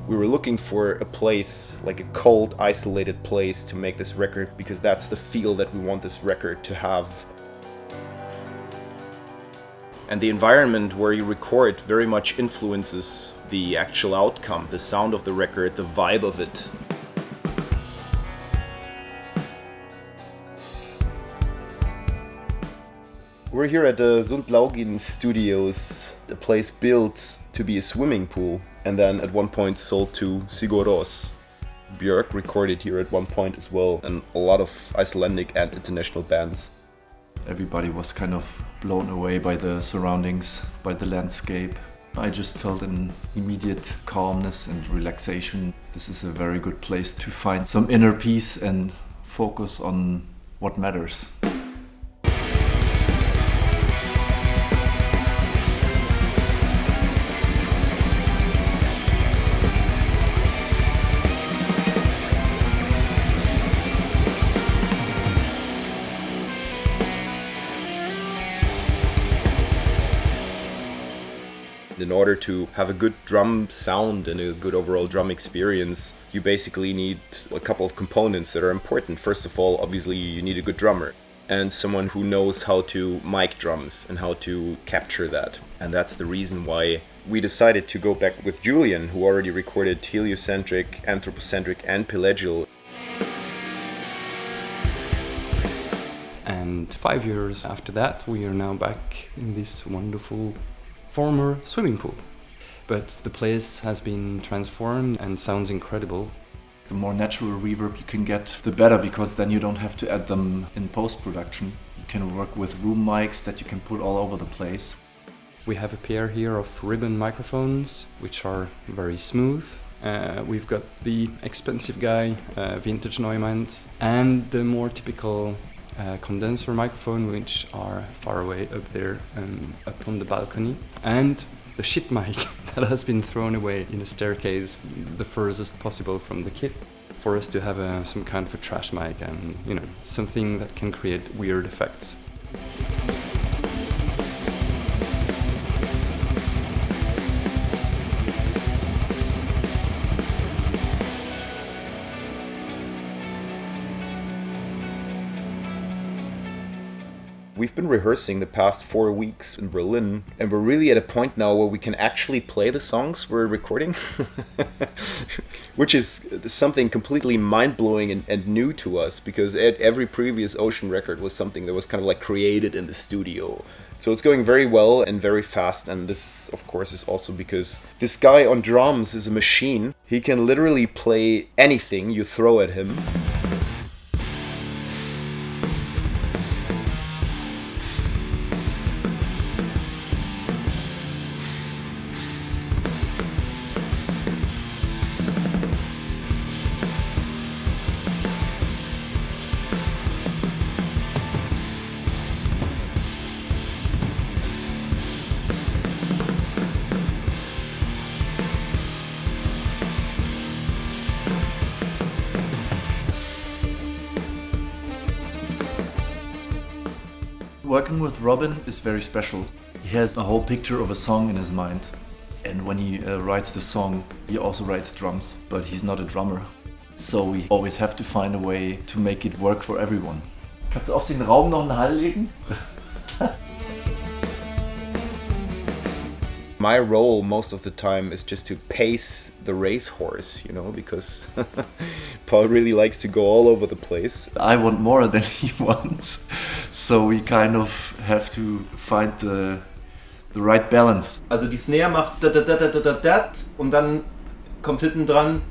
We were looking for a place, like a cold, isolated place to make this record, because that's the feel that we want this record to have. And the environment where you record very much influences the actual outcome, the sound of the record, the vibe of it. We're here at the Sundlaugin Studios, a place built to be a swimming pool, and then at one point sold to Sigur Rós. Björk recorded here at one point as well, and a lot of Icelandic and international bands. Everybody was kind of blown away by the surroundings, by the landscape. I just felt an immediate calmness and relaxation. This is a very good place to find some inner peace and focus on what matters. In order to have a good drum sound and a good overall drum experience, you basically need a couple of components that are important. First of all, obviously, you need a good drummer and someone who knows how to mic drums and how to capture that. And that's the reason why we decided to go back with Julian, who already recorded heliocentric, anthropocentric, and pelagial. And 5 years after that, we are now back in this wonderful former swimming pool. But the place has been transformed and sounds incredible. The more natural reverb you can get, the better, because then you don't have to add them in post-production. You can work with room mics that you can put all over the place. We have a pair here of ribbon microphones, which are very smooth. We've got the expensive guy, vintage Neumanns, and the more typical condenser microphone, which are far away up there, up on the balcony, and the shit mic that has been thrown away in a staircase the furthest possible from the kit, for us to have some kind of a trash mic and, you know, something that can create weird effects. We've been rehearsing the past 4 weeks in Berlin, and we're really at a point now where we can actually play the songs we're recording, which is something completely mind-blowing and new to us, because every previous Ocean record was something that was kind of like created in the studio. So it's going very well and very fast, and this, of course, is also because this guy on drums is a machine. He can literally play anything you throw at him. Working with Robin is very special. He has a whole picture of a song in his mind. And when he writes the song, he also writes drums, but he's not a drummer. So we always have to find a way to make it work for everyone. Kannst du auf den Raum noch einen Hall legen? My role most of the time is just to pace the racehorse, you know, because Paul really likes to go all over the place. I want more than he wants, so we kind of have to find the right balance. Also die Snare macht dat dat dat dat dat dat und dann kommt hinten dran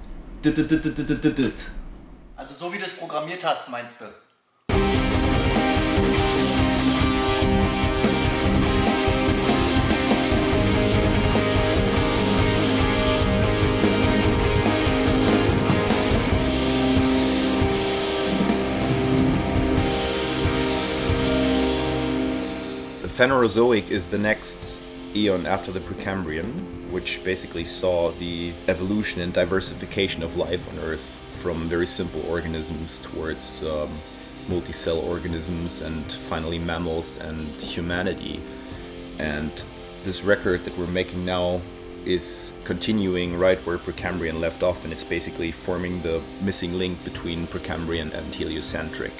dit dit dit dit dit dit. Also so wie du es programmiert hast, meinst du? The Phanerozoic is the next eon after the Precambrian, which basically saw the evolution and diversification of life on Earth from very simple organisms towards multi-cell organisms and finally mammals and humanity. And this record that we're making now is continuing right where Precambrian left off, and it's basically forming the missing link between Precambrian and heliocentric.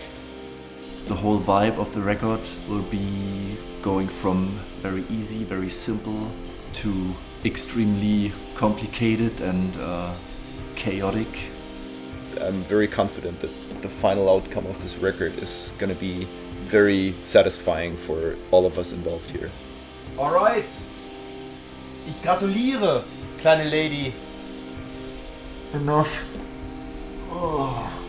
The whole vibe of the record will be going from very easy, very simple to extremely complicated and chaotic. I'm very confident that the final outcome of this record is going to be very satisfying for all of us involved here. Alright. Ich gratuliere, kleine Lady. Enough. Oh.